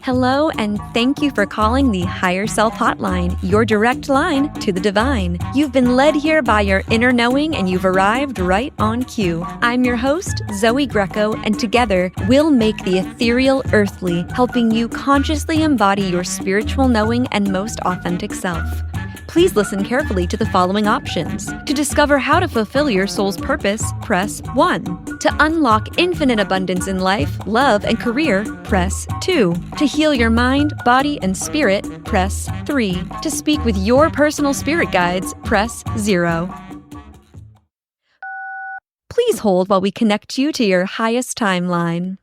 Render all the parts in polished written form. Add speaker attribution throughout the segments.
Speaker 1: Hello, and thank you for calling the Higher Self Hotline, your direct line to the divine. You've been led here by your inner knowing, and you've arrived right on cue. I'm your host, Zoey Greco, and together we'll make the ethereal earthly, helping you consciously embody your spiritual knowing and most authentic self. Please listen carefully to the following options. To discover how to fulfill your soul's purpose, press 1. To unlock infinite abundance in life, love, and career, press 2. To heal your mind, body, and spirit, press 3. To speak with your personal spirit guides, press 0. Please hold while we connect you to your highest timeline.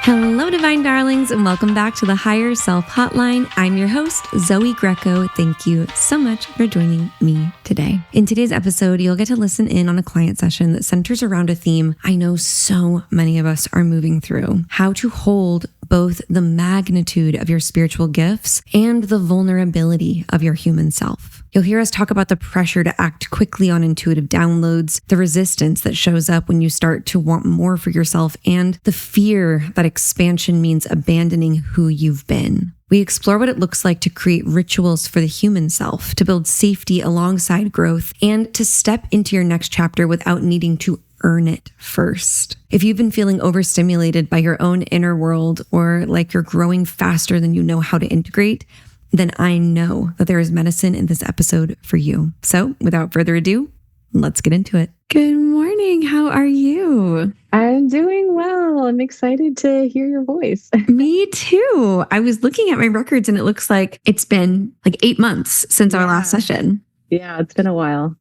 Speaker 1: Hello, Divine Darlings, and welcome back to the Higher Self Hotline. I'm your host, Zoey Greco. Thank you so much for joining me today. In today's episode, you'll get to listen in on a client session that centers around a theme I know so many of us are moving through: how to hold both the magnitude of your spiritual gifts and the vulnerability of your human self. You'll hear us talk about the pressure to act quickly on intuitive downloads, the resistance that shows up when you start to want more for yourself, and the fear that expansion means abandoning who you've been. We explore what it looks like to create rituals for the human self, to build safety alongside growth, and to step into your next chapter without needing to earn it first. If you've been feeling overstimulated by your own inner world, or like you're growing faster than you know how to integrate, then I know that there is medicine in this episode for you. So without further ado, let's get into it. Good morning. How are you?
Speaker 2: I'm doing well. I'm excited to hear your voice.
Speaker 1: Me too. I was looking at my records and it looks like it's been like 8 months since our last session.
Speaker 2: Yeah, it's been a while.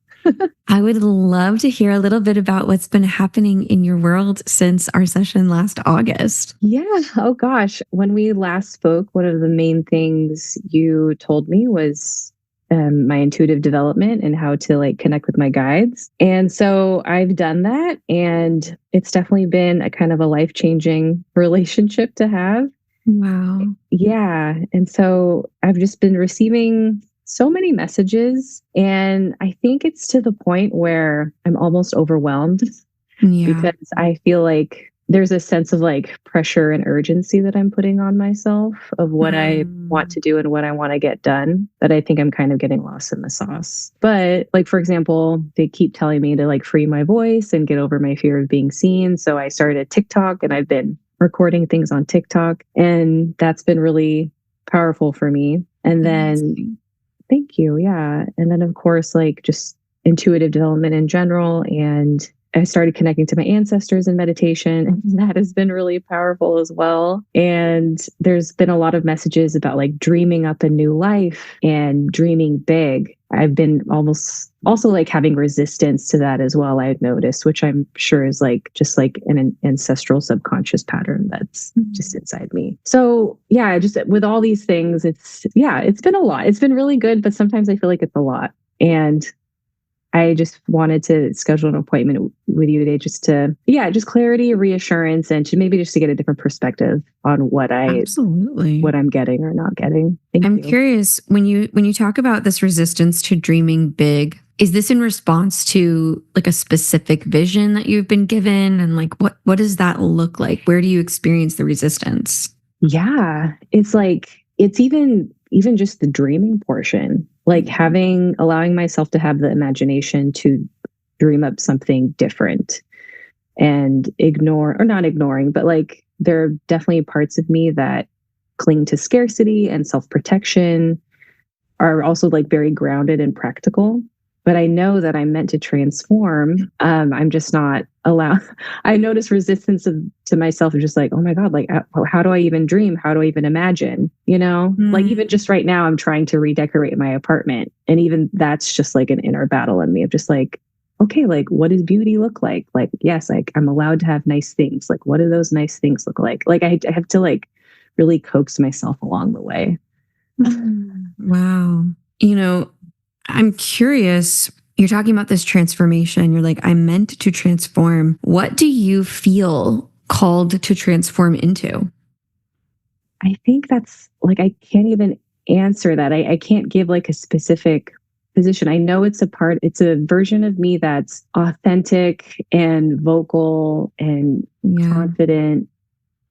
Speaker 1: I would love to hear a little bit about what's been happening in your world since our session last August.
Speaker 2: Yeah. Oh gosh. When we last spoke, one of the main things you told me was my intuitive development and how to connect with my guides. And so I've done that, and it's definitely been a kind of a life-changing relationship to have.
Speaker 1: Wow.
Speaker 2: Yeah. And so I've just been receiving so many messages, and I think it's to the point where I'm almost overwhelmed because I feel like there's a sense of pressure and urgency that I'm putting on myself of what I want to do and what I want to get done, that I think I'm kind of getting lost in the sauce. But for example, they keep telling me to free my voice and get over my fear of being seen. So I started TikTok, and I've been recording things on TikTok, and that's been really powerful for me. And then thank you. Yeah. And then of course, just intuitive development in general. And I started connecting to my ancestors in meditation, and that has been really powerful as well. And there's been a lot of messages about dreaming up a new life and dreaming big. I've been almost also having resistance to that as well, I've noticed, which I'm sure is just an ancestral subconscious pattern that's just inside me. So yeah, just with all these things, it's been a lot. It's been really good, but sometimes I feel like it's a lot. And I just wanted to schedule an appointment with you today just clarity, reassurance, and to get a different perspective on what I'm getting or not getting.
Speaker 1: I'm curious, when you talk about this resistance to dreaming big, is this in response to a specific vision that you've been given? And what does that look like? Where do you experience the resistance?
Speaker 2: Yeah, it's it's even just the dreaming portion, allowing myself to have the imagination to dream up something different and not ignoring, but there are definitely parts of me that cling to scarcity and self-protection, are also very grounded and practical. But I know that I'm meant to transform. I'm just not allowed. I notice resistance to myself of just oh my God, how do I even dream? How do I even imagine? Even just right now, I'm trying to redecorate my apartment. And even that's just an inner battle in me of just okay, what does beauty look like? Yes, I'm allowed to have nice things. What do those nice things look like? I have to really coax myself along the way.
Speaker 1: Wow. I'm curious, you're talking about this transformation. You're I'm meant to transform. What do you feel called to transform into?
Speaker 2: I think that's I can't even answer that. I can't give a specific position. I know it's a version of me that's authentic and vocal and confident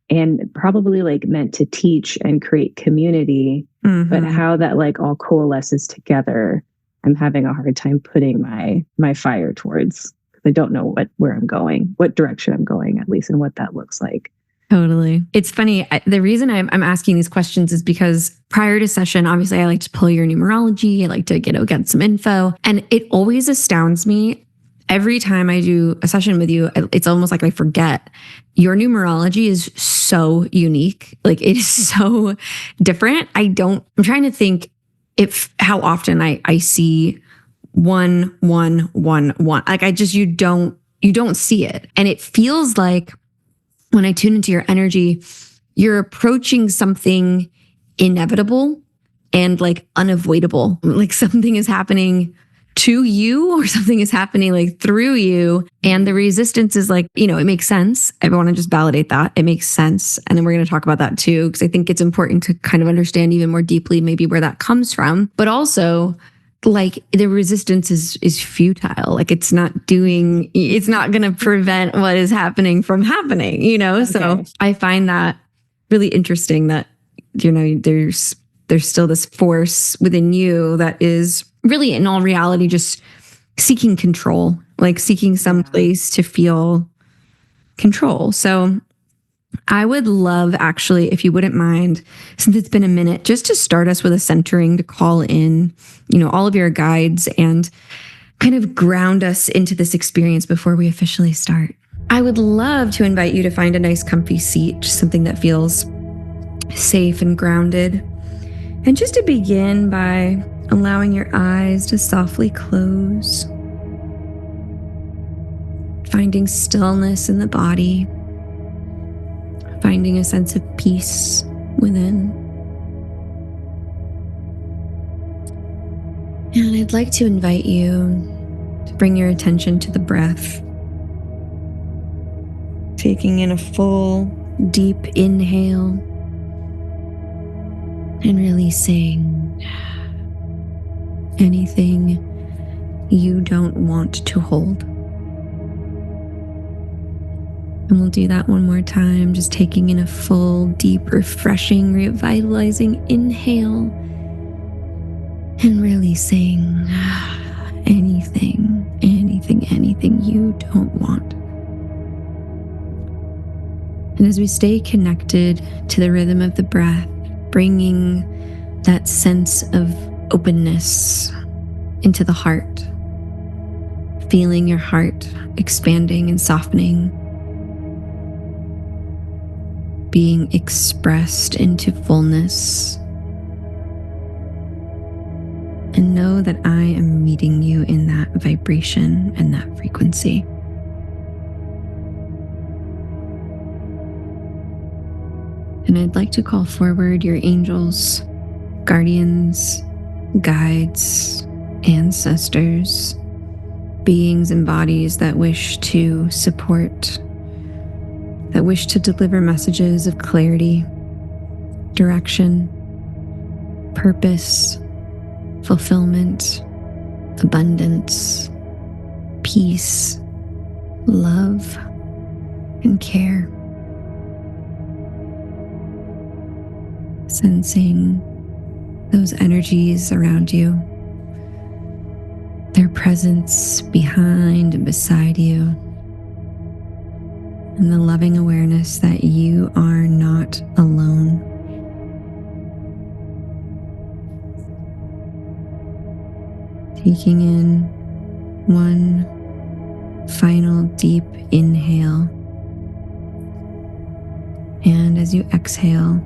Speaker 2: and probably like meant to teach and create community. But how that like all coalesces together, I'm having a hard time putting my fire towards. I don't know where I'm going, what direction I'm going, at least, and what that looks like.
Speaker 1: Totally. It's funny. The reason I'm asking these questions is because prior to session, obviously, I like to pull your numerology. I like to get some info. And it always astounds me. Every time I do a session with you, it's almost like I forget. Your numerology is so unique. Like, it is so different. I'm trying to think how often I see 1, 1, 1, 1. Like, you don't see it. And it feels like when I tune into your energy, you're approaching something inevitable and like unavoidable. Like something is happening to you or something is happening like through you. And the resistance is like, it makes sense. I want to just validate that. It makes sense. And then we're going to talk about that too, because I think it's important to kind of understand even more deeply maybe where that comes from. But also, like, the resistance is futile. Like, it's not going to prevent what is happening from happening, Okay. So I find that really interesting that, there's still this force within you that is really in all reality just seeking control, like seeking some place to feel control. So I would love, actually, if you wouldn't mind, since it's been a minute, just to start us with a centering, to call in, all of your guides and kind of ground us into this experience before we officially start. I would love to invite you to find a nice comfy seat, just something that feels safe and grounded. And just to begin by allowing your eyes to softly close, finding stillness in the body, finding a sense of peace within. And I'd like to invite you to bring your attention to the breath, taking in a full, deep inhale and releasing anything you don't want to hold. And we'll do that one more time, just taking in a full, deep, refreshing, revitalizing inhale and releasing anything you don't want. And as we stay connected to the rhythm of the breath, bringing that sense of openness into the heart, feeling your heart expanding and softening, being expressed into fullness. And know that I am meeting you in that vibration and that frequency. And I'd like to call forward your angels, guardians, guides, ancestors, beings and bodies that wish to support, that wish to deliver messages of clarity, direction, purpose, fulfillment, abundance, peace, love, and care. Sensing those energies around you, their presence behind and beside you, and the loving awareness that you are not alone. Taking in one final deep inhale. And as you exhale,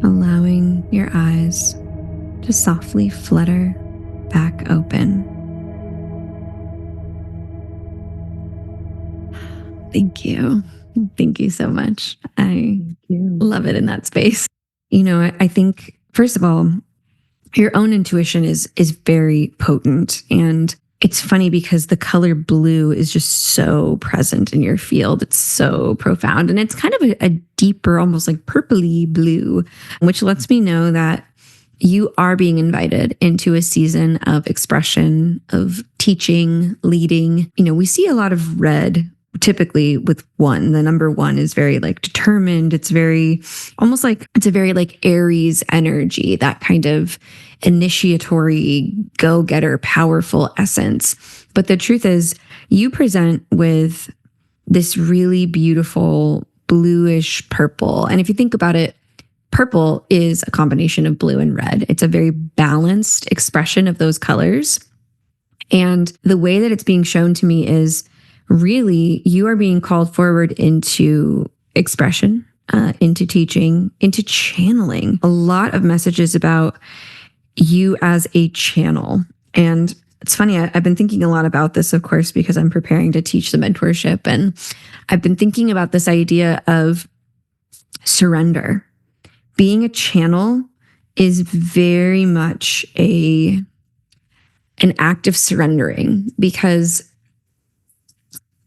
Speaker 1: allowing your eyes to softly flutter back open. Thank you. Thank you so much. I love it in that space. I think, first of all, your own intuition is very potent. And it's funny because the color blue is just so present in your field. It's so profound. And it's kind of a deeper, almost like purpley blue, which lets me know that you are being invited into a season of expression, of teaching, leading. We see a lot of red typically with one. The number one is very like determined. It's very almost like it's a very like Aries energy, that kind of initiatory, go-getter, powerful essence. But the truth is, you present with this really beautiful bluish purple. And if you think about it, purple is a combination of blue and red. It's a very balanced expression of those colors. And the way that it's being shown to me is really you are being called forward into expression, into teaching, into channeling. A lot of messages about you as a channel. And it's funny, I've been thinking a lot about this, of course, because I'm preparing to teach the mentorship. And I've been thinking about this idea of surrender. Being a channel is very much an act of surrendering, because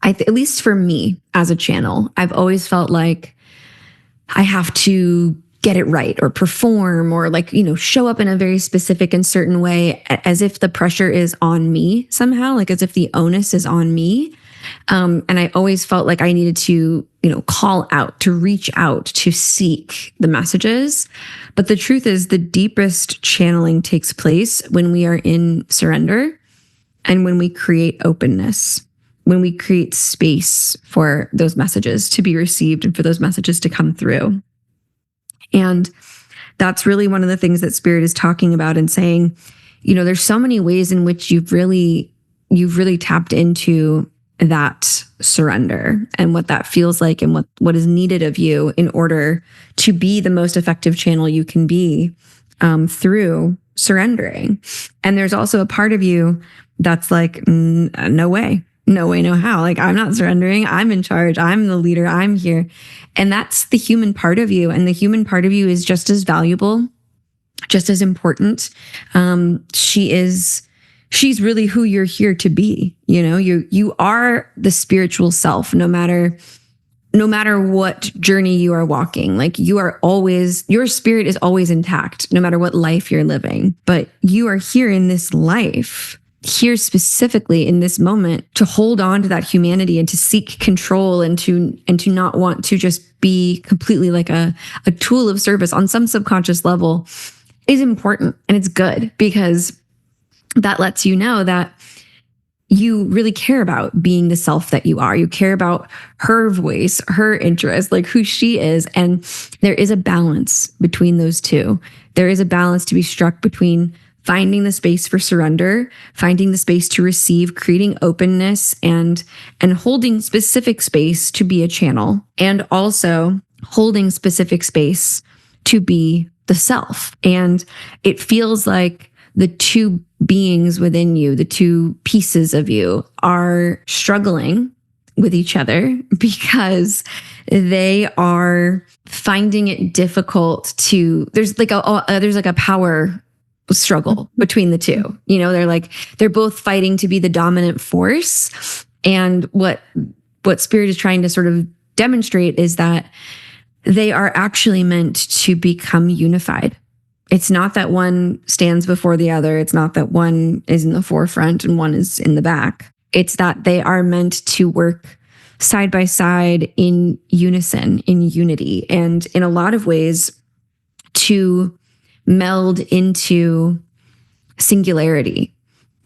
Speaker 1: at least for me as a channel, I've always felt like I have to get it right or perform or show up in a very specific and certain way, as if the pressure is on me somehow, like as if the onus is on me. And I always felt like I needed to, call out, to reach out, to seek the messages. But the truth is, the deepest channeling takes place when we are in surrender and when we create openness, when we create space for those messages to be received and for those messages to come through. And that's really one of the things that Spirit is talking about and saying, there's so many ways in which you've really tapped into that surrender and what that feels like and what is needed of you in order to be the most effective channel you can be through surrendering. And there's also a part of you that's like, no way, no how. Like, I'm not surrendering. I'm in charge. I'm the leader. I'm here. And that's the human part of you. And the human part of you is just as valuable, just as important. She's really who you're here to be. You are the spiritual self, no matter what journey you are walking. Like, your spirit is always intact, no matter what life you're living. But you are here in this life, here specifically in this moment, to hold on to that humanity and to seek control and to not want to just be completely like a tool of service on some subconscious level is important. And it's good, because that lets you know that you really care about being the self that you are. You care about her voice, her interest, like who she is. And there is a balance between those two. There is a balance to be struck between finding the space for surrender, finding the space to receive, creating openness, and holding specific space to be a channel, and also holding specific space to be the self. And it feels like the two beings within you, the two pieces of you, are struggling with each other because they are finding it difficult to, there's like a power struggle between the two. They're both fighting to be the dominant force. And what Spirit is trying to sort of demonstrate is that they are actually meant to become unified. It's not that one stands before the other. It's not that one is in the forefront and one is in the back. It's that they are meant to work side by side in unison, in unity, and in a lot of ways to meld into singularity,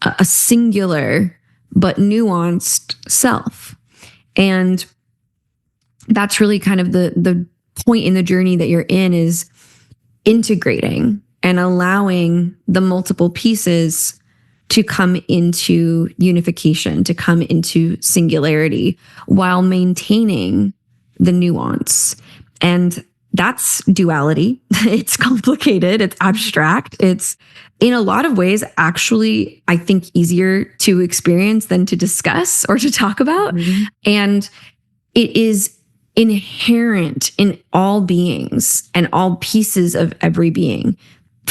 Speaker 1: a singular but nuanced self. And that's really kind of the point in the journey that you're in, is integrating and allowing the multiple pieces to come into unification, to come into singularity, while maintaining the nuance. And that's duality. It's complicated. It's abstract. It's, in a lot of ways, actually, I think, easier to experience than to discuss or to talk about. Mm-hmm. And it is inherent in all beings and all pieces of every being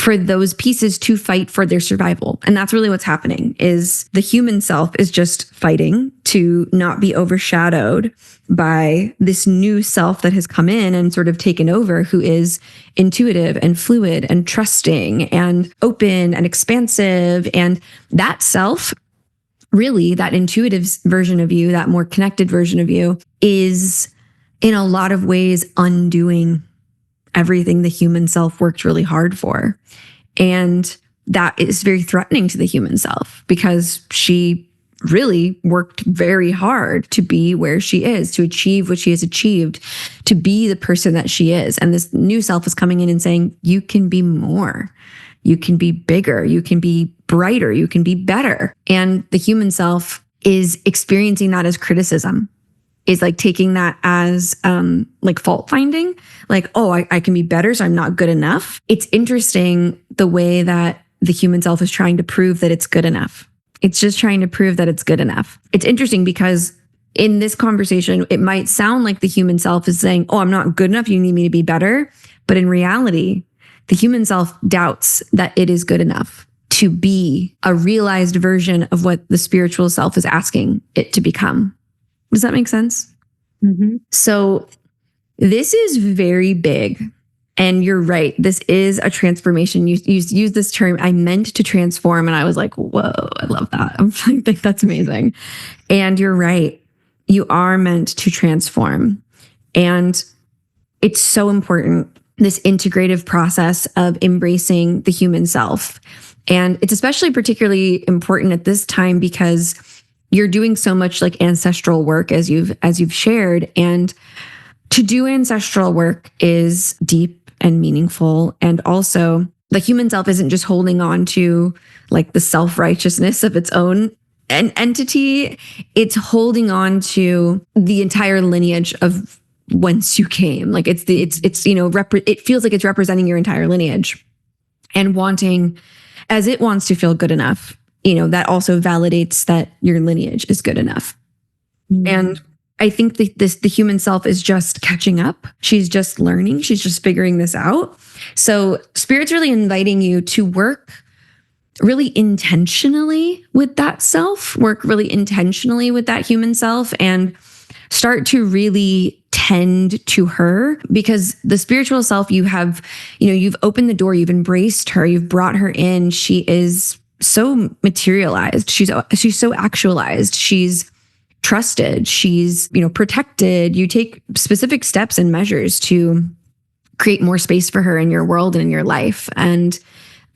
Speaker 1: for those pieces to fight for their survival. And that's really what's happening, is the human self is just fighting to not be overshadowed by this new self that has come in and sort of taken over, who is intuitive and fluid and trusting and open and expansive. And that self, really, that intuitive version of you, that more connected version of you, is in a lot of ways undoing everything the human self worked really hard for. And that is very threatening to the human self, because she really worked very hard to be where she is, to achieve what she has achieved, to be the person that she is. And this new self is coming in and saying, you can be more, you can be bigger, you can be brighter, you can be better. And the human self is experiencing that as criticism, is like taking that as like fault finding, like, oh, I can be better, so I'm not good enough. It's interesting the way that the human self is trying to prove that it's good enough. It's just trying to prove that it's good enough. It's interesting because in this conversation, it might sound like the human self is saying, oh, I'm not good enough, you need me to be better. But in reality, the human self doubts that it is good enough to be a realized version of what the spiritual self is asking it to become. Does that make sense?
Speaker 2: Mm-hmm.
Speaker 1: So this is very big. And you're right. This is a transformation. You use this term, I meant to transform. And I was like, whoa, I love that. I think that's amazing. And you're right. You are meant to transform. And it's so important, this integrative process of embracing the human self. And it's especially particularly important at this time because you're doing so much like ancestral work as you've shared. And to do ancestral work is deep and meaningful. And also the human self isn't just holding on to like the self-righteousness of its own entity. It's holding on to the entire lineage of whence you came. Like it's it feels like it's representing your entire lineage, and wanting, as it wants to feel good enough, that also validates that your lineage is good enough. Mm-hmm. And I think the human self is just catching up. She's just learning. She's just figuring this out. So Spirit's really inviting you to work really intentionally with that self, work really intentionally with that human self, and start to really tend to her, because the spiritual self you've opened the door, you've embraced her, you've brought her in. She is so materialized. She's so actualized. She's trusted. She's, protected. You take specific steps and measures to create more space for her in your world and in your life. And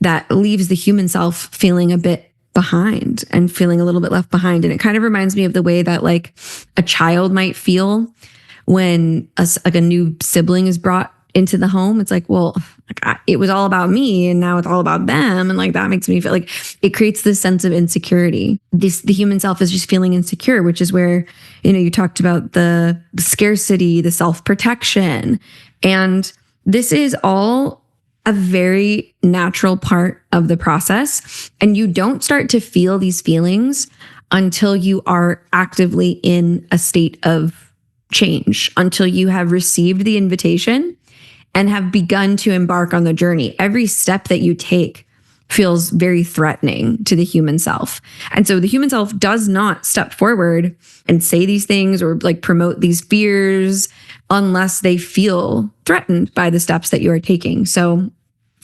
Speaker 1: that leaves the human self feeling a bit behind and feeling a little bit left behind. And it kind of reminds me of the way that like a child might feel when a new sibling is brought into the home. It's like, well, it was all about me and now it's all about them. And like, that makes me feel like it creates this sense of insecurity. The human self is just feeling insecure, which is where, you talked about the scarcity, the self-protection. And this is all a very natural part of the process. And you don't start to feel these feelings until you are actively in a state of change, until you have received the invitation and have begun to embark on the journey. Every step that you take feels very threatening to the human self. And so the human self does not step forward and say these things or like promote these fears unless they feel threatened by the steps that you are taking. So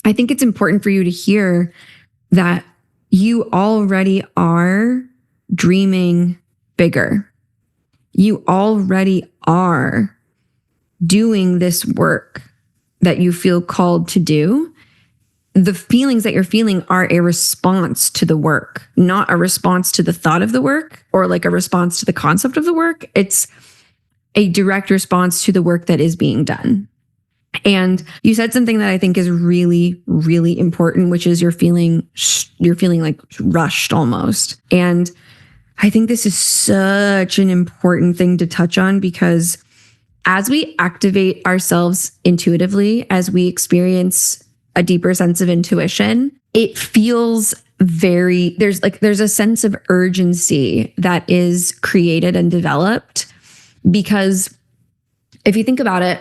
Speaker 1: I think it's important for you to hear that you already are dreaming bigger. You already are doing this work that you feel called to do. The feelings that you're feeling are a response to the work, not a response to the thought of the work or like a response to the concept of the work. It's a direct response to the work that is being done. And you said something that I think is really, really important, which is you're feeling like rushed almost. And I think this is such an important thing to touch on, because as we activate ourselves intuitively, as we experience a deeper sense of intuition, it feels there's a sense of urgency that is created and developed. Because if you think about it,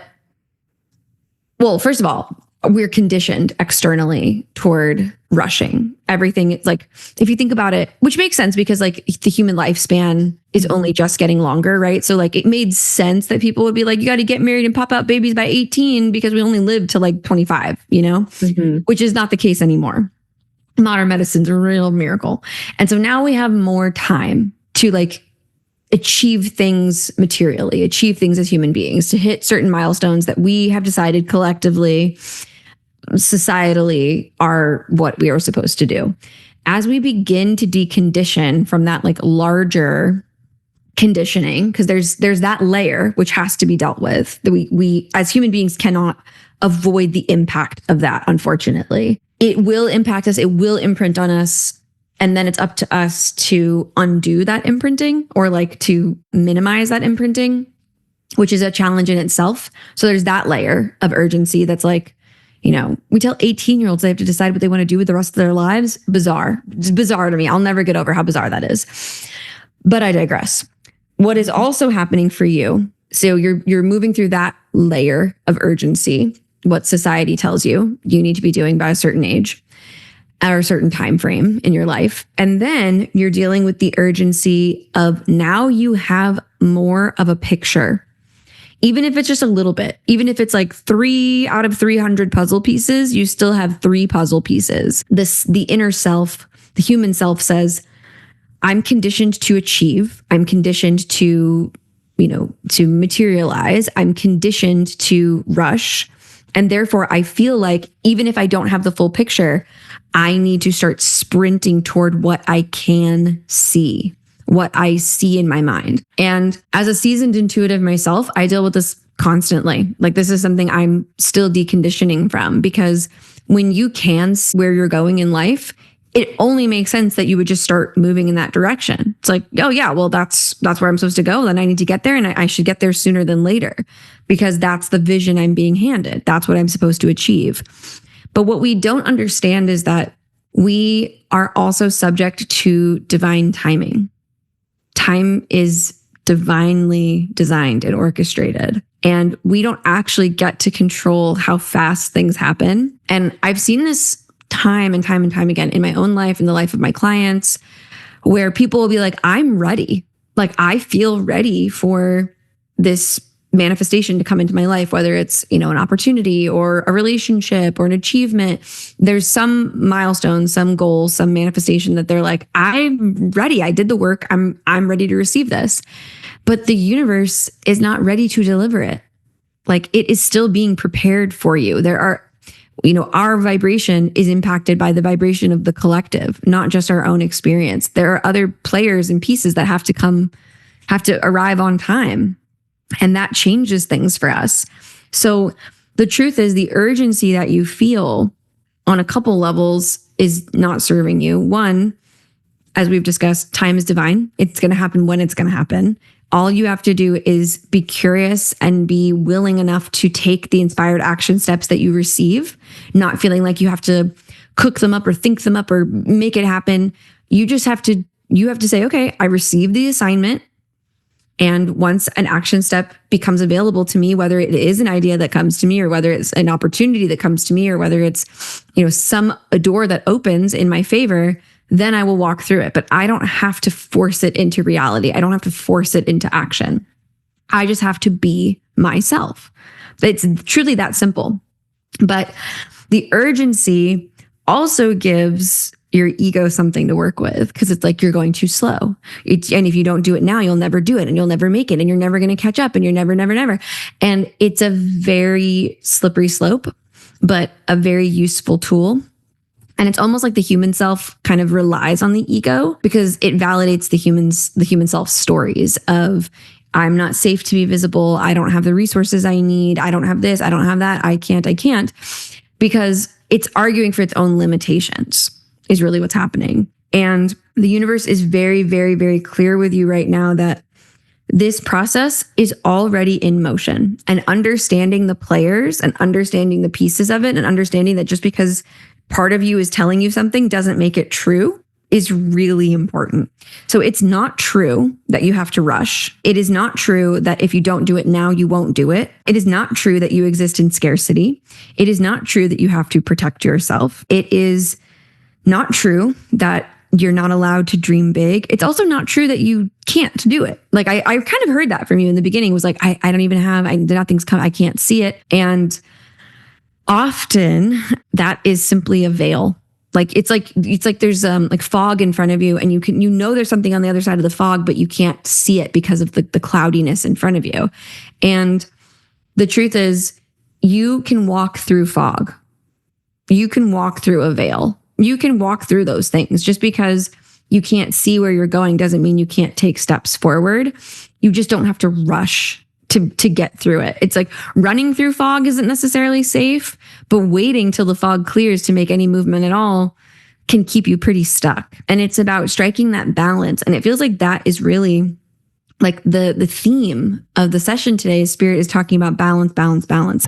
Speaker 1: well, first of all, we're conditioned externally toward rushing everything. It's like, if you think about it, which makes sense because like the human lifespan is only just getting longer, right? So like it made sense that people would be like, you got to get married and pop out babies by 18 because we only live to like 25, which is not the case anymore. Modern medicine's a real miracle. And so now we have more time to like achieve things materially, achieve things as human beings, to hit certain milestones that we have decided collectively, societally, are what we are supposed to do. As we begin to decondition from that like larger conditioning, because there's that layer which has to be dealt with, that we as human beings cannot avoid the impact of that, unfortunately. It will impact us, it will imprint on us, and then it's up to us to undo that imprinting or like to minimize that imprinting, which is a challenge in itself. So there's that layer of urgency that's like, we tell 18-year-olds they have to decide what they want to do with the rest of their lives. Bizarre. It's bizarre to me. I'll never get over how bizarre that is. But I digress. What is also happening for you, so you're moving through that layer of urgency, what society tells you need to be doing by a certain age or a certain time frame in your life. And then you're dealing with the urgency of now you have more of a picture. Even if it's just a little bit, even if it's like 3 out of 300 puzzle pieces, you still have 3 puzzle pieces. The inner self, the human self says, I'm conditioned to achieve. I'm conditioned to, to materialize. I'm conditioned to rush. And therefore I feel like even if I don't have the full picture, I need to start sprinting toward what I can see, what I see in my mind. And as a seasoned intuitive myself, I deal with this constantly. Like this is something I'm still deconditioning from, because when you can see where you're going in life, it only makes sense that you would just start moving in that direction. It's like, oh yeah, well that's where I'm supposed to go. Then I need to get there, and I should get there sooner than later, because that's the vision I'm being handed. That's what I'm supposed to achieve. But what we don't understand is that we are also subject to divine timing. Time is divinely designed and orchestrated, and we don't actually get to control how fast things happen. And I've seen this time and time and time again in my own life, in the life of my clients, where people will be like, I'm ready. Like, I feel ready for this manifestation to come into my life, whether it's, an opportunity or a relationship or an achievement. There's some milestone, some goal, some manifestation that they're like, I'm ready. I did the work. I'm ready to receive this. But the universe is not ready to deliver it. Like, it is still being prepared for you. There are, our vibration is impacted by the vibration of the collective, not just our own experience. There are other players and pieces that have to arrive on time. And that changes things for us. So the truth is, the urgency that you feel on a couple levels is not serving you. One, as we've discussed, time is divine. It's going to happen when it's going to happen. All you have to do is be curious and be willing enough to take the inspired action steps that you receive, not feeling like you have to cook them up or think them up or make it happen. You have to say, okay, I received the assignment. And once an action step becomes available to me, whether it is an idea that comes to me or whether it's an opportunity that comes to me or whether it's, a door that opens in my favor, then I will walk through it. But I don't have to force it into reality. I don't have to force it into action. I just have to be myself. It's truly that simple. But the urgency also gives your ego something to work with, because it's like you're going too slow. And if you don't do it now, you'll never do it, and you'll never make it, and you're never going to catch up, and you're never. And it's a very slippery slope, but a very useful tool. And it's almost like the human self kind of relies on the ego, because it validates the human self stories of, I'm not safe to be visible. I don't have the resources I need. I don't have this. I don't have that. I can't, because it's arguing for its own limitations is really what's happening. And the universe is very, very, very clear with you right now that this process is already in motion, and understanding the players and understanding the pieces of it and understanding that just because part of you is telling you something doesn't make it true is really important. So it's not true that you have to rush. It is not true that if you don't do it now, you won't do it. It is not true that you exist in scarcity. It is not true that you have to protect yourself. It is not true that you're not allowed to dream big. It's also not true that you can't do it. Like I kind of heard that from you in the beginning, was like, I don't even have, nothing's come, I can't see it. And often that is simply a veil. Like it's like there's like fog in front of you, and you know there's something on the other side of the fog, but you can't see it because of the cloudiness in front of you. And the truth is, you can walk through fog. You can walk through a veil. You can walk through those things. Just because you can't see where you're going doesn't mean you can't take steps forward. You just don't have to rush to get through it. It's like running through fog isn't necessarily safe, but waiting till the fog clears to make any movement at all can keep you pretty stuck. And it's about striking that balance. And it feels like that is really like the theme of the session today. Spirit is talking about balance, balance, balance.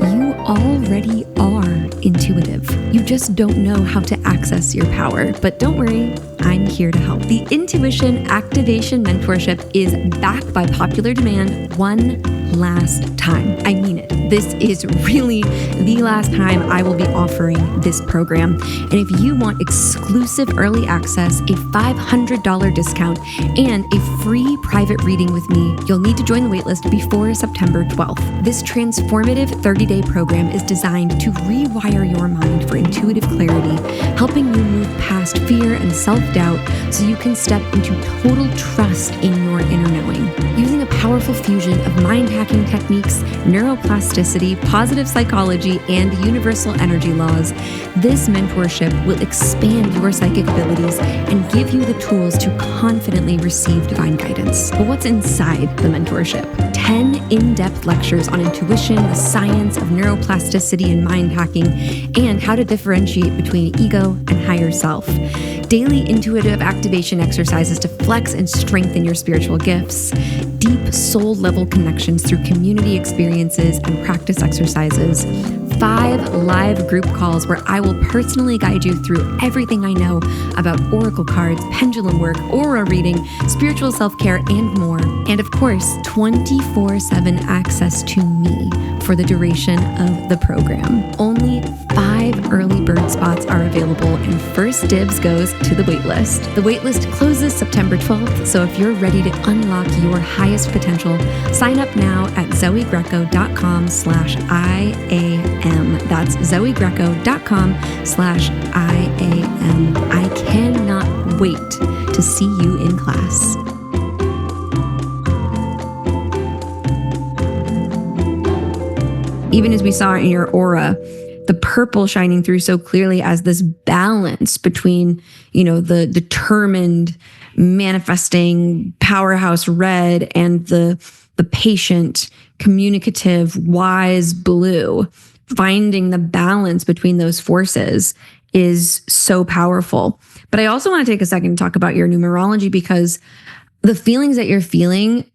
Speaker 1: You already are intuitive. You just don't know how to access your power. But don't worry, I'm here to help. The Intuition Activation Mentorship is back by popular demand one last time. I mean it. This is really the last time I will be offering this program. And if you want exclusive early access, a $500 discount, and a free private reading with me, you'll need to join the waitlist before September 12th. This transformative 30-day program is designed to rewire your mind for intuitive clarity, helping you move past fear and self-doubt so you can step into total trust in your inner knowing. Using a powerful fusion of mind-hacking techniques, neuroplasticity, positive psychology, and universal energy laws, this mentorship will expand your psychic abilities and give you the tools to confidently receive divine guidance. But what's inside the mentorship? 10 in-depth lectures on intuition, the science of neuroplasticity and mind hacking, and how to differentiate between ego and higher self. Daily intuitive activation exercises to flex and strengthen your spiritual gifts. Deep soul-level connections through community experiences and practice exercises. 5 live group calls where I will personally guide you through everything I know about oracle cards, pendulum work, aura reading, spiritual self-care, and more. And of course, 24/7 access to me for the duration of the program. Only 5 early bird spots are available, and first dibs goes to the waitlist. The waitlist closes September 12th, so if you're ready to unlock your highest potential, sign up now at zoegreco.com/IAM. That's zoegreco.com/IAM. I cannot wait to see you in class. Even as we saw in your aura, the purple shining through so clearly as this balance between, the determined, manifesting powerhouse red and the patient, communicative, wise blue. Finding the balance between those forces is so powerful. But I also want to take a second to talk about your numerology, because the feelings that you're feeling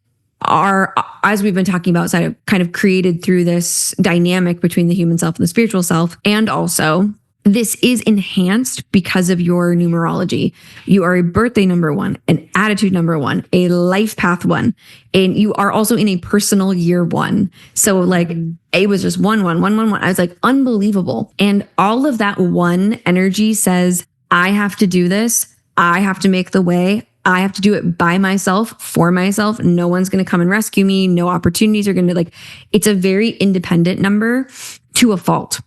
Speaker 1: are, as we've been talking about, kind of created through this dynamic between the human self and the spiritual self. And also, this is enhanced because of your numerology. You are a birthday number 1, an attitude number 1, a life path 1, and you are also in a personal year 1. So it was just 1, 1, 1, 1, 1. I was like, unbelievable. And all of that 1 energy says, I have to do this. I have to make the way. I have to do it by myself, for myself. No one's going to come and rescue me. No opportunities are going to it's a very independent number to a fault.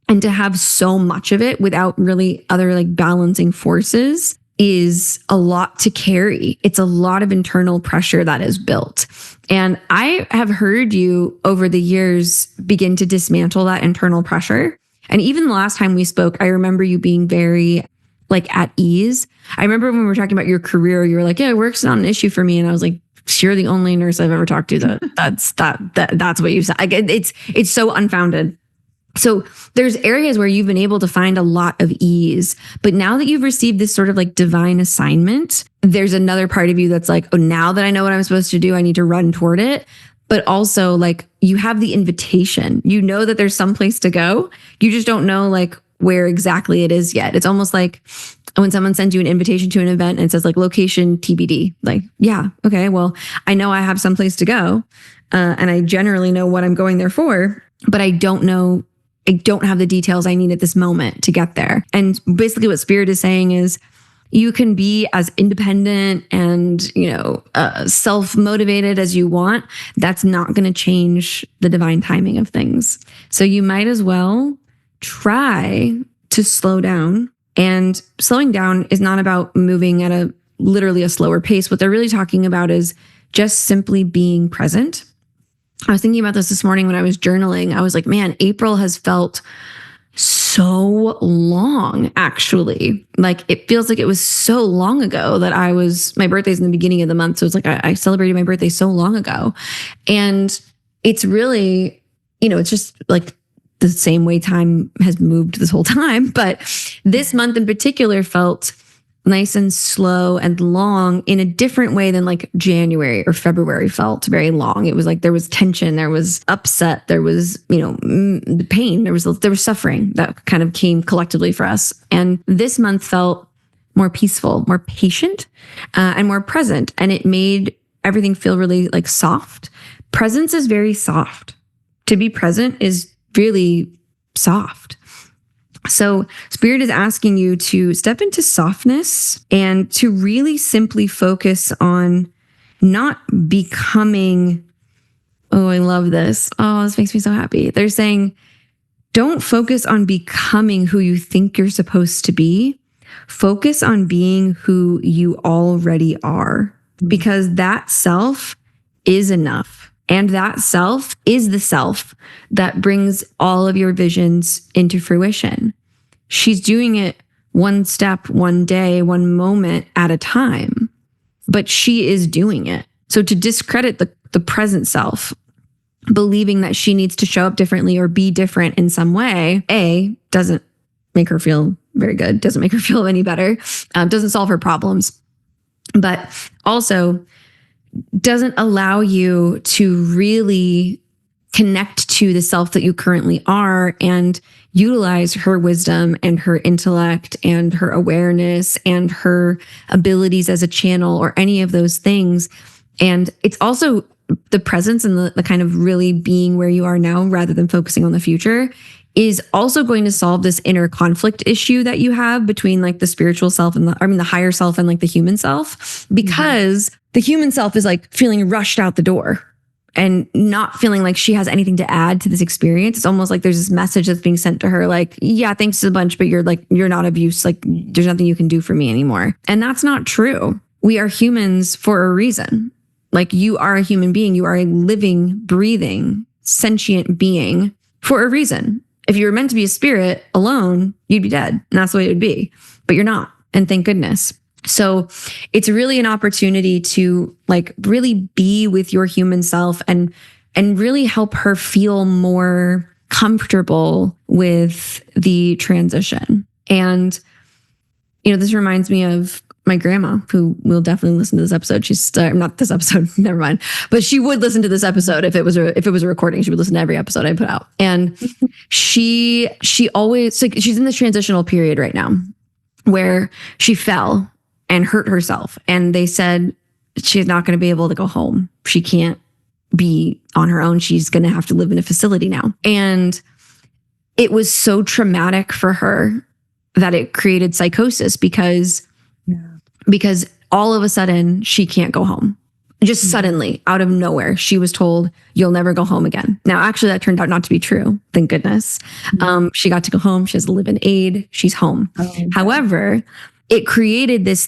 Speaker 1: And to have so much of it without really other balancing forces is a lot to carry. It's a lot of internal pressure that is built. And I have heard you over the years begin to dismantle that internal pressure. And even the last time we spoke, I remember you being very at ease. I remember when we were talking about your career, you were like, yeah, work's not an issue for me. And I was like, you're the only nurse I've ever talked to that's what you said. It's so unfounded. So there's areas where you've been able to find a lot of ease, but now that you've received this sort of divine assignment, there's another part of you that's like, oh, now that I know what I'm supposed to do, I need to run toward it. But also you have the invitation, you know that there's some place to go. You just don't know where exactly it is yet. It's almost like when someone sends you an invitation to an event and it says like location TBD, like, yeah, okay, well, I know I have someplace to go, and I generally know what I'm going there for, but I don't have the details I need at this moment to get there. And basically what Spirit is saying is you can be as independent and, self-motivated as you want. That's not going to change the divine timing of things. So you might as well try to slow down. And slowing down is not about moving at literally a slower pace. What they're really talking about is just simply being present. I was thinking about this morning when I was journaling. I was like, man, April has felt so long, actually. Like it feels like it was so long ago that my birthday's in the beginning of the month. So it's like I celebrated my birthday so long ago. And it's really, it's just like the same way time has moved this whole time. But this month in particular felt nice and slow and long in a different way than like January or February felt very long. It was like there was tension, there was upset, there was, pain, there was suffering that kind of came collectively for us. And this month felt more peaceful, more patient, and more present. And it made everything feel really like soft. Presence is very soft. To be present is really soft. So Spirit is asking you to step into softness and to really simply focus on not becoming, oh, I love this. Oh, this makes me so happy. They're saying, don't focus on becoming who you think you're supposed to be. Focus on being who you already are, because that self is enough. And that self is the self that brings all of your visions into fruition. She's doing it one step, one day, one moment at a time, but she is doing it. So to discredit the present self, believing that she needs to show up differently or be different in some way, doesn't make her feel very good, doesn't make her feel any better, doesn't solve her problems, but also doesn't allow you to really connect to the self that you currently are and utilize her wisdom and her intellect and her awareness and her abilities as a channel or any of those things. And it's also the presence and the kind of really being where you are now rather than focusing on the future is also going to solve this inner conflict issue that you have between like the spiritual self and the higher self and like the human self, because the human self is like feeling rushed out the door and not feeling like she has anything to add to this experience. It's almost like there's this message that's being sent to her like, yeah, thanks a bunch, but you're not of use. Like there's nothing you can do for me anymore. And that's not true. We are humans for a reason. Like you are a human being. You are a living, breathing, sentient being for a reason. If you were meant to be a spirit alone, you'd be dead. And that's the way it would be. But you're not. And thank goodness. So it's really an opportunity to like really be with your human self and really help her feel more comfortable with the transition. And, this reminds me of my grandma, who will definitely listen to this episode. She's not this episode, never mind. But she would listen to this episode if it was a recording. She would listen to every episode I put out. And she always like she's in this transitional period right now where she fell and hurt herself. And they said she's not going to be able to go home. She can't be on her own. She's going to have to live in a facility now. And it was so traumatic for her that it created psychosis because all of a sudden she can't go home. Just suddenly, out of nowhere, she was told, you'll never go home again. Now, actually, that turned out not to be true. Thank goodness. She got to go home. She has a live-in aid. She's home. However, it created this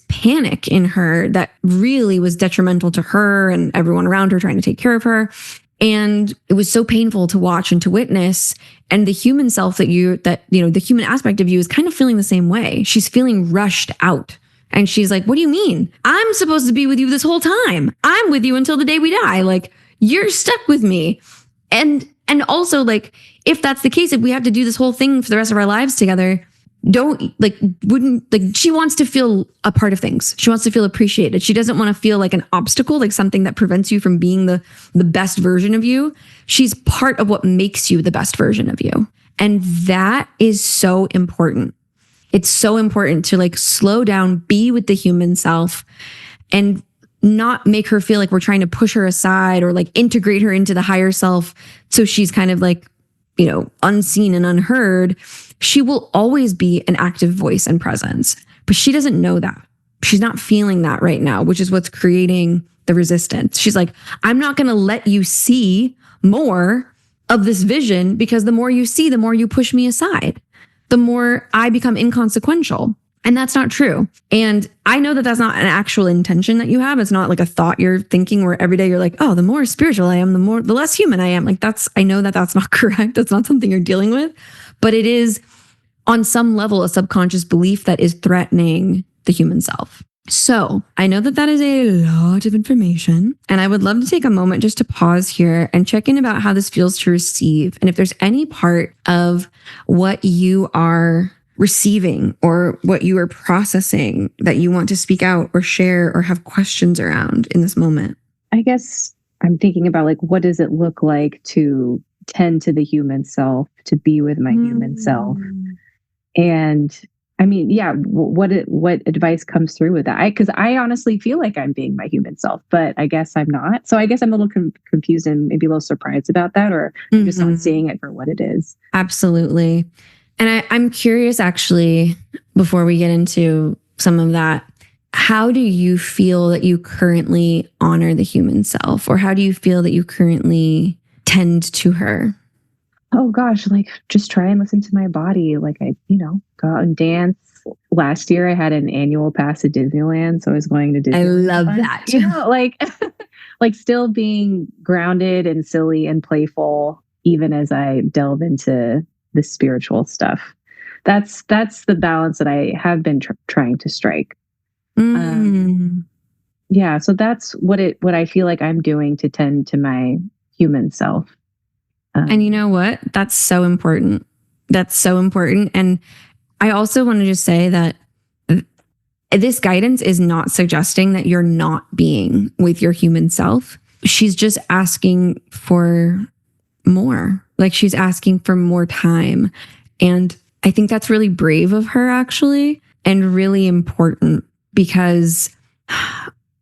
Speaker 1: panic in her that really was detrimental to her and everyone around her trying to take care of her. And it was so painful to watch and to witness. And the human self the human aspect of you is kind of feeling the same way. She's feeling rushed out. And she's like, what do you mean? I'm supposed to be with you this whole time. I'm with you until the day we die. Like, you're stuck with me. And also, like, if that's the case, if we have to do this whole thing for the rest of our lives together, she wants to feel a part of things. She wants to feel appreciated. She doesn't want to feel like an obstacle, like something that prevents you from being the best version of you. She's part of what makes you the best version of you. And that is so important. It's so important to like slow down, be with the human self, and not make her feel like we're trying to push her aside or like integrate her into the higher self. So she's kind of like, unseen and unheard. She will always be an active voice and presence, but she doesn't know that. She's not feeling that right now, which is what's creating the resistance. She's like, I'm not going to let you see more of this vision, because the more you see, the more you push me aside, the more I become inconsequential. And that's not true. And I know that that's not an actual intention that you have. It's not like a thought you're thinking where every day you're like, oh, the more spiritual I am, the less human I am. Like I know that that's not correct. That's not something you're dealing with, but it is on some level a subconscious belief that is threatening the human self. So I know that that is a lot of information, and I would love to take a moment just to pause here and check in about how this feels to receive. And if there's any part of what you are receiving or what you are processing that you want to speak out or share or have questions around in this moment.
Speaker 2: I guess I'm thinking about like, what does it look like to tend to the human self, to be with my human self? And I mean, yeah, what advice comes through with that? Because I honestly feel like I'm being my human self, but I guess I'm not. So I guess I'm a little confused and maybe a little surprised about that, or I'm just not seeing it for what it is.
Speaker 1: Absolutely. And I'm curious, actually, before we get into some of that, how do you feel that you currently honor the human self? Or how do you feel that you currently tend to her?
Speaker 2: Oh gosh, like just try and listen to my body. Like I, go out and dance. Last year I had an annual pass to Disneyland, so I was going to Disneyland.
Speaker 1: I love that.
Speaker 2: Like like still being grounded and silly and playful, even as I delve into the spiritual stuff. That's the balance that I have been trying to strike. Yeah, so that's what I feel like I'm doing to tend to my human self.
Speaker 1: And you know what? That's so important. That's so important. And I also want to just say that this guidance is not suggesting that you're not being with your human self. She's just asking for more. Like she's asking for more time. And I think that's really brave of her, actually, and really important, because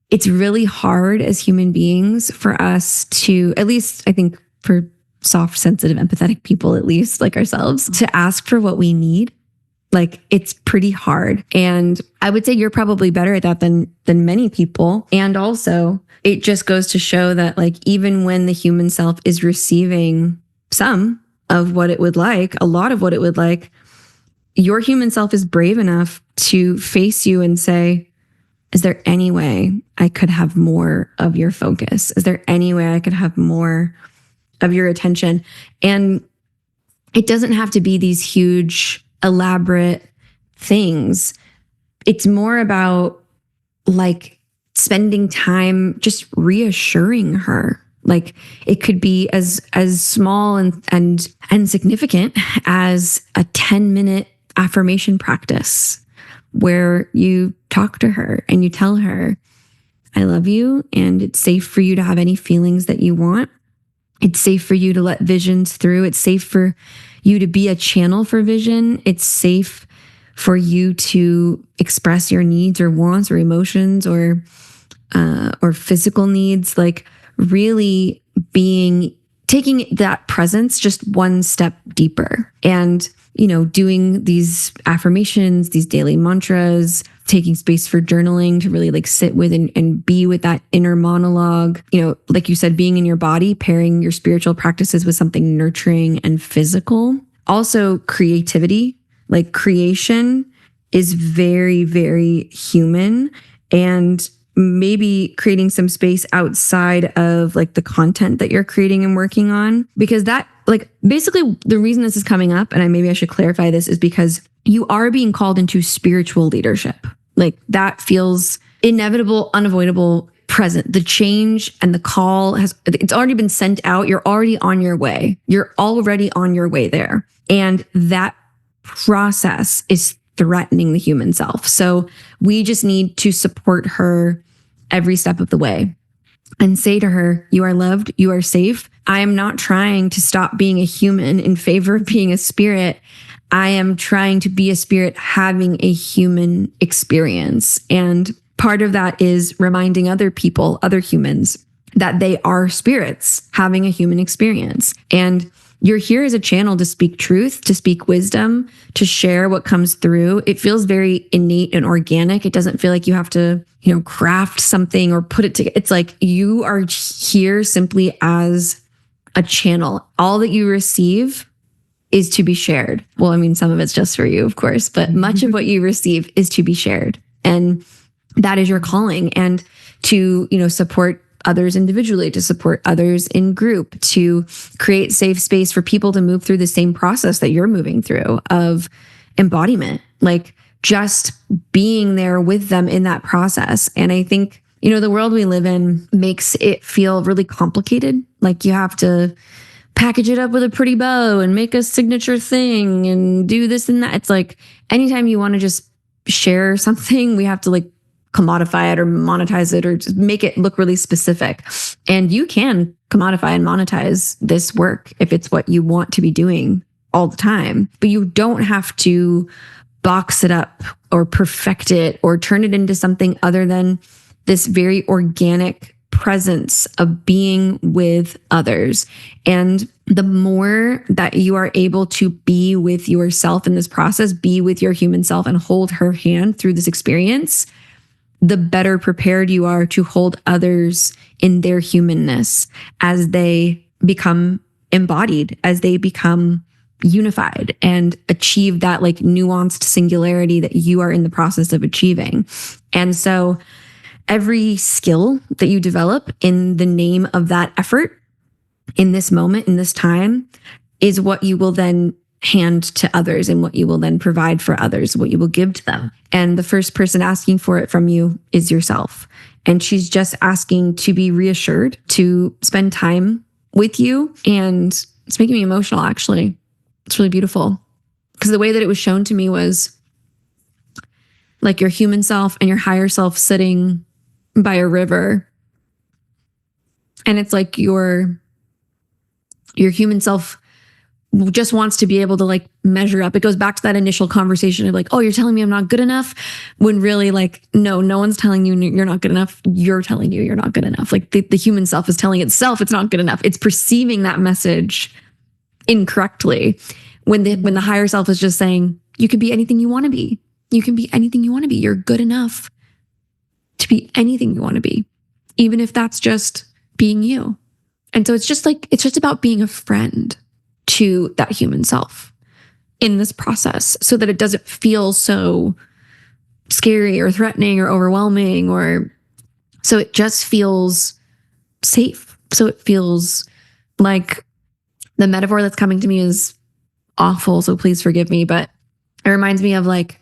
Speaker 1: it's really hard as human beings for us to, at least I think for soft, sensitive, empathetic people, at least like ourselves, to ask for what we need. Like it's pretty hard. And I would say you're probably better at that than many people. And also it just goes to show that like, even when the human self is receiving some of what it would like, a lot of what it would like, your human self is brave enough to face you and say, is there any way I could have more of your focus? Is there any way I could have more of your attention? And it doesn't have to be these huge, elaborate things. It's more about like spending time just reassuring her. Like it could be as small and significant as a 10-minute affirmation practice where you talk to her and you tell her, I love you, and it's safe for you to have any feelings that you want. It's safe for you to let visions through. It's safe for you to be a channel for vision. It's safe for you to express your needs or wants or emotions or physical needs. Like really taking that presence just one step deeper, and doing these affirmations, these daily mantras, taking space for journaling to really like sit with and be with that inner monologue. Like you said, being in your body, pairing your spiritual practices with something nurturing and physical. Also creativity, like creation is very, very human, and maybe creating some space outside of like the content that you're creating and working on, because that like basically the reason this is coming up, and maybe I should clarify this, is because you are being called into spiritual leadership. Like that feels inevitable, unavoidable, present. The change and the call it's already been sent out. You're already on your way. You're already on your way there. And that process is threatening the human self. So we just need to support her every step of the way. and say to her, you are loved, you are safe. I am not trying to stop being a human in favor of being a spirit. I am trying to be a spirit having a human experience. And part of that is reminding other people, other humans, that they are spirits having a human experience. And you're here as a channel to speak truth, to speak wisdom, to share what comes through. It feels very innate and organic. It doesn't feel like you have to, craft something or put it together. It's like you are here simply as a channel. All that you receive is to be shared. Well, I mean, some of it's just for you, of course, but much of what you receive is to be shared. And that is your calling. And to, support others individually, to support others in group, to create safe space for people to move through the same process that you're moving through of embodiment, like just being there with them in that process. And I think, the world we live in makes it feel really complicated. Like you have to package it up with a pretty bow and make a signature thing and do this and that. It's like anytime you want to just share something, we have to like commodify it or monetize it or just make it look really specific. And you can commodify and monetize this work if it's what you want to be doing all the time, but you don't have to box it up or perfect it or turn it into something other than this very organic presence of being with others. And the more that you are able to be with yourself in this process, be with your human self and hold her hand through this experience, the better prepared you are to hold others in their humanness as they become embodied, as they become unified and achieve that like nuanced singularity that you are in the process of achieving. And so every skill that you develop in the name of that effort in this moment, in this time, is what you will then hand to others and what you will then provide for others, what you will give to them. And the first person asking for it from you is yourself. And she's just asking to be reassured, to spend time with you. And it's making me emotional, actually. It's really beautiful. Because the way that it was shown to me was like your human self and your higher self sitting by a river. And it's like your human self just wants to be able to like measure up. It goes back to that initial conversation of like, oh, you're telling me I'm not good enough, when really like, no one's telling you you're not good enough. You're telling you you're not good enough. Like the human self is telling itself it's not good enough. It's perceiving that message incorrectly when the higher self is just saying, you can be anything you want to be. You can be anything you want to be. You're good enough to be anything you want to be, even if that's just being you. And so it's just about being a friend to that human self in this process so that it doesn't feel so scary or threatening or overwhelming, or so it just feels safe. So it feels like the metaphor that's coming to me is awful, so please forgive me, but it reminds me of like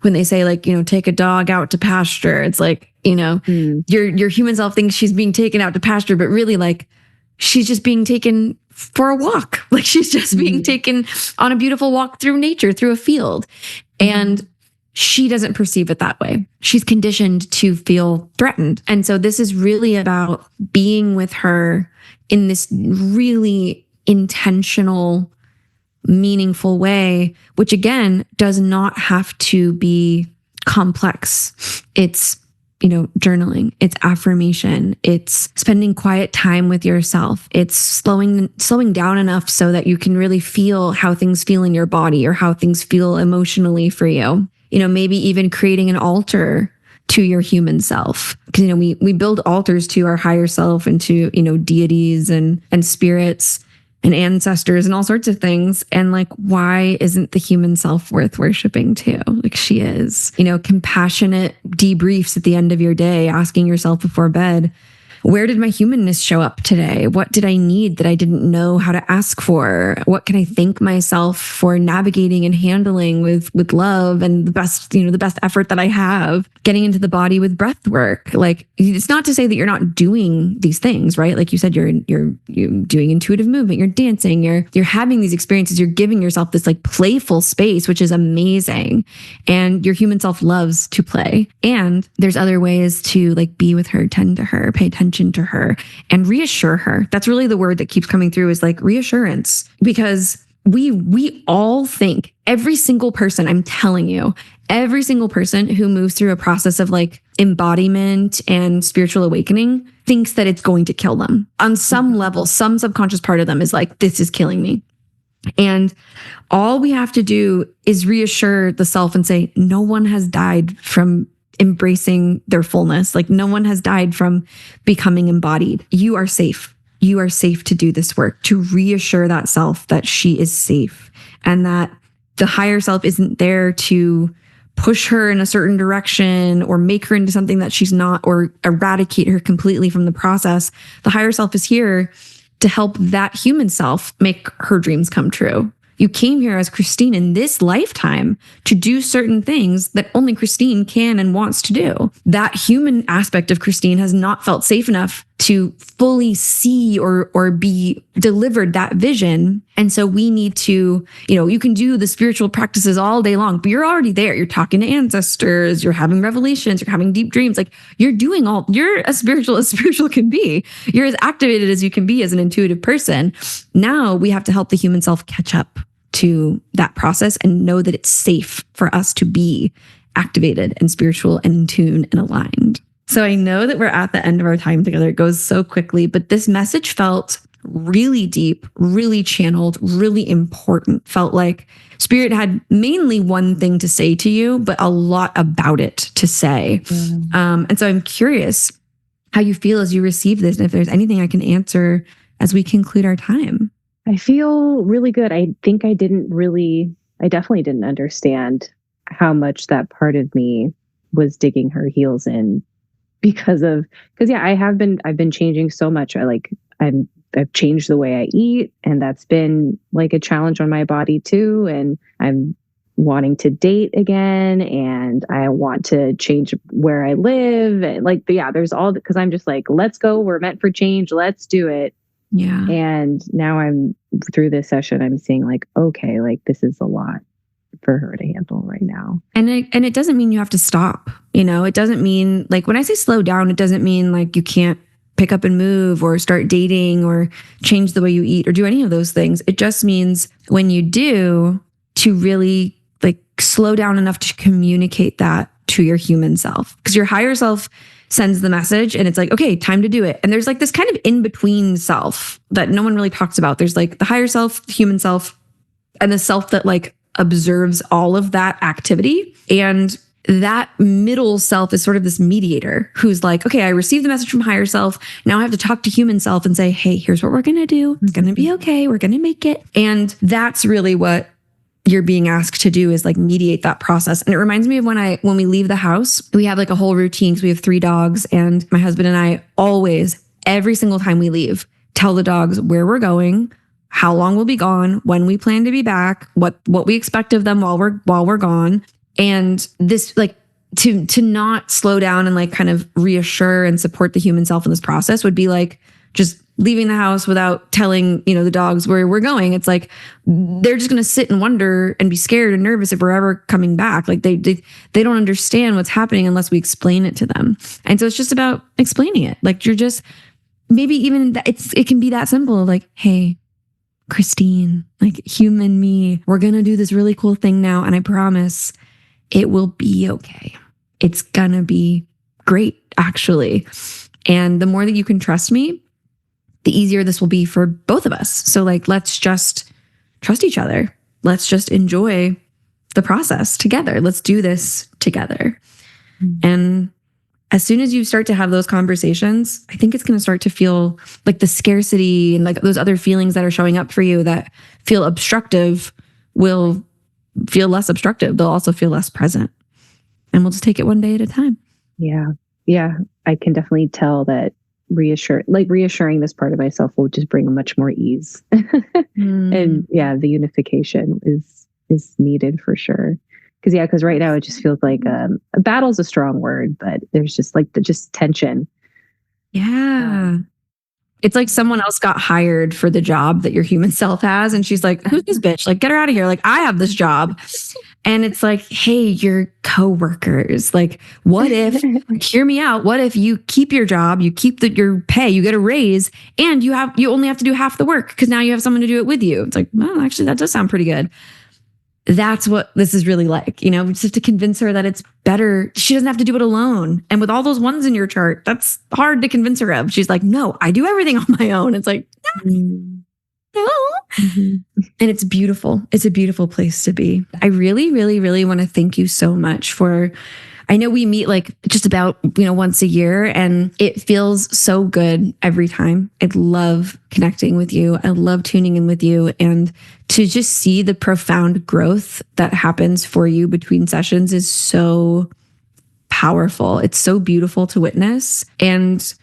Speaker 1: when they say like, take a dog out to pasture. It's like, your human self thinks she's being taken out to pasture, but really like she's just being taken for a walk. Like she's just being taken on a beautiful walk through nature, through a field. And she doesn't perceive it that way. She's conditioned to feel threatened. And so this is really about being with her in this really intentional, meaningful way, which again, does not have to be complex. It's journaling, it's affirmation, it's spending quiet time with yourself. It's slowing down enough so that you can really feel how things feel in your body or how things feel emotionally for you. Maybe even creating an altar to your human self. Because, we build altars to our higher self and to, deities and spirits and ancestors and all sorts of things. And like, why isn't the human self worth worshiping too? Like she is, compassionate debriefs at the end of your day, asking yourself before bed, where did my humanness show up today? What did I need that I didn't know how to ask for? What can I thank myself for navigating and handling with love and the best effort that I have, getting into the body with breath work. Like, it's not to say that you're not doing these things, right? Like you said, you're doing intuitive movement, you're dancing, you're having these experiences, you're giving yourself this like playful space, which is amazing. And your human self loves to play. And there's other ways to like be with her, tend to her, pay attention attention to her and reassure her. That's really the word that keeps coming through, is like reassurance, because we all think, every single person, I'm telling you, every single person who moves through a process of like embodiment and spiritual awakening thinks that it's going to kill them on some level. Some subconscious part of them is like, this is killing me. And all we have to do is reassure the self and say, no one has died from embracing their fullness. Like, no one has died from becoming embodied. You are safe. You are safe to do this work, to reassure that self that she is safe, and that the higher self isn't there to push her in a certain direction or make her into something that she's not, or eradicate her completely from the process. The higher self is here to help that human self make her dreams come true. You came here as Christine in this lifetime to do certain things that only Christine can and wants to do. That human aspect of Christine has not felt safe enough to fully see or be delivered that vision. And so we need to, you can do the spiritual practices all day long, but you're already there. You're talking to ancestors, you're having revelations, you're having deep dreams. Like, you're as spiritual can be. You're as activated as you can be as an intuitive person. Now we have to help the human self catch up to that process and know that it's safe for us to be activated and spiritual and in tune and aligned. So I know that we're at the end of our time together. It goes so quickly, but this message felt really deep, really channeled, really important. Felt like Spirit had mainly one thing to say to you, but a lot about it to say. And so I'm curious how you feel as you receive this, and if there's anything I can answer as we conclude our time.
Speaker 2: I feel really good. I think I definitely didn't understand how much that part of me was digging her heels in because I've been changing so much. I've changed the way I eat, and that's been like a challenge on my body too. And I'm wanting to date again, and I want to change where I live. And there's all, because I'm just like, let's go. We're meant for change. Let's do it.
Speaker 1: Yeah.
Speaker 2: And now I'm through this session, I'm seeing like, okay, like this is a lot for her to handle right now.
Speaker 1: And it doesn't mean you have to stop. It doesn't mean, like, when I say slow down, it doesn't mean like you can't pick up and move or start dating or change the way you eat or do any of those things. It just means when you do, to really like slow down enough to communicate that to your human self, because your higher self sends the message and it's like, okay, time to do it. And there's like this kind of in-between self that no one really talks about. There's like the higher self, the human self, and the self that like observes all of that activity. And that middle self is sort of this mediator who's like, okay, I received the message from higher self. Now I have to talk to human self and say, hey, here's what we're going to do. It's going to be okay. We're going to make it. And that's really what you're being asked to do, is like mediate that process. And it reminds me of when we leave the house, we have like a whole routine because we have 3 dogs, and my husband and I always, every single time we leave, tell the dogs where we're going, how long we'll be gone, when we plan to be back, what we expect of them while we're gone. And this, like, to not slow down and like kind of reassure and support the human self in this process would be like just leaving the house without telling, the dogs where we're going. It's like, they're just going to sit and wonder and be scared and nervous if we're ever coming back. Like they don't understand what's happening unless we explain it to them. And so it's just about explaining it. Like, you're just, maybe even it can be that simple. Like, hey, Christine, like, human me, we're going to do this really cool thing now. And I promise it will be okay. It's going to be great, actually. And the more that you can trust me, the easier this will be for both of us. So like, let's just trust each other. Let's just enjoy the process together. Let's do this together. Mm-hmm. And as soon as you start to have those conversations, I think it's going to start to feel like the scarcity and like those other feelings that are showing up for you that feel obstructive will feel less obstructive. They'll also feel less present. And we'll just take it one day at a time.
Speaker 2: Yeah. Yeah. I can definitely tell that reassuring this part of myself will just bring much more ease. And yeah, the unification is needed for sure. Because right now it just feels like a battle's a strong word, but there's just like just tension.
Speaker 1: Yeah. It's like someone else got hired for the job that your human self has. And she's like, who's this bitch? Like, get her out of here. Like, I have this job. And it's like, hey, your coworkers, like, what if, hear me out. What if you keep your job, you keep your pay, you get a raise, and you only have to do half the work because now you have someone to do it with you. It's like, well, actually, that does sound pretty good. That's what this is really like, just to convince her that it's better. She doesn't have to do it alone. And with all those ones in your chart, that's hard to convince her of. She's like, no, I do everything on my own. It's like, no. Mm-hmm. And it's beautiful. It's a beautiful place to be. I really, really, really want to thank you so much for, I know we meet like just about, once a year, and it feels so good every time. I love connecting with you. I love tuning in with you, and to just see the profound growth that happens for you between sessions is so powerful. It's so beautiful to witness. And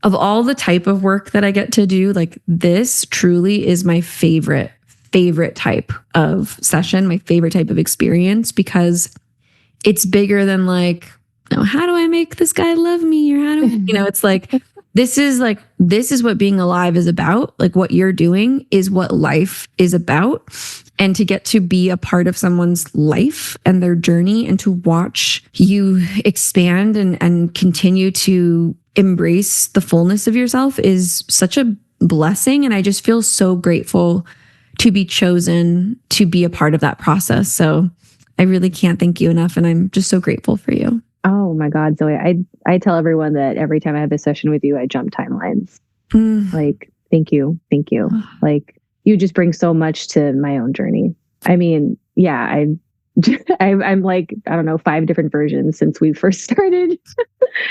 Speaker 1: of all the type of work that I get to do, like this truly is my favorite type of session, my favorite type of experience, because it's bigger than like, how do I make this guy love me? Or how do it's like, this is what being alive is about. Like what you're doing is what life is about. And to get to be a part of someone's life and their journey, and to watch you expand and continue to embrace the fullness of yourself is such a blessing. And I just feel so grateful to be chosen to be a part of that process. So I really can't thank you enough. And I'm just so grateful for you.
Speaker 2: Oh my God, Zoey. I tell everyone that every time I have a session with you, I jump timelines. Like, thank you. Thank you. Like, you just bring so much to my own journey. I mean, yeah, I'm like, I don't know, 5 different versions since we first started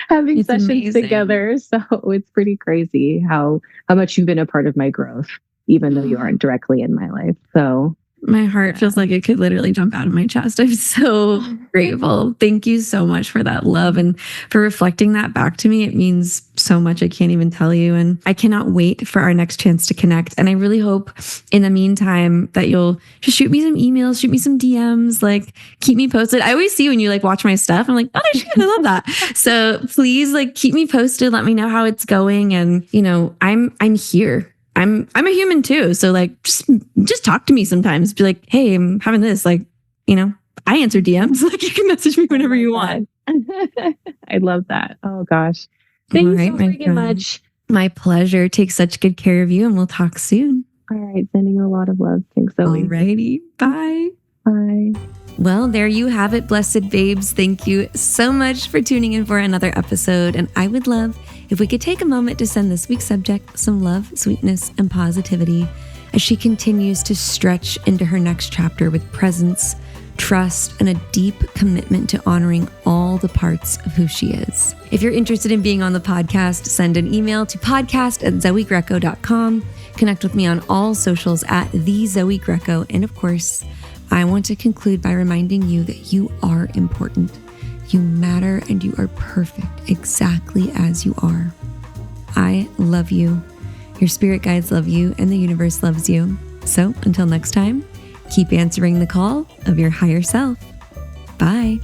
Speaker 2: having sessions together. So it's pretty crazy how much you've been a part of my growth, even though you aren't directly in my life. So
Speaker 1: my heart feels like it could literally jump out of my chest. I'm so grateful. Thank you so much for that love and for reflecting that back to me. It means so much. I can't even tell you. And I cannot wait for our next chance to connect. And I really hope in the meantime that you'll just shoot me some emails, shoot me some DMs, like keep me posted. I always see when you like watch my stuff. I'm like, oh, I love that. So please like keep me posted. Let me know how it's going. And I'm here. I'm a human too. So like, just talk to me sometimes. Be like, hey, I'm having this. Like, I answer DMs. Like you can message me whenever you want.
Speaker 2: I love that. Oh gosh. Thank you so freaking much.
Speaker 1: My pleasure. Take such good care of you, and we'll talk soon.
Speaker 2: All right. Sending a lot of love. Thanks, Zoey.
Speaker 1: Alrighty. Bye.
Speaker 2: Bye.
Speaker 1: Well, there you have it, blessed babes. Thank you so much for tuning in for another episode. And I would love if we could take a moment to send this week's subject some love, sweetness, and positivity as she continues to stretch into her next chapter with presence, trust, and a deep commitment to honoring all the parts of who she is. If you're interested in being on the podcast, send an email to podcast@zoeygreco.com. Connect with me on all socials at @thezoeygreco. And of course, I want to conclude by reminding you that you are important. You matter and you are perfect exactly as you are. I love you. Your spirit guides love you, and the universe loves you. So until next time, keep answering the call of your higher self. Bye.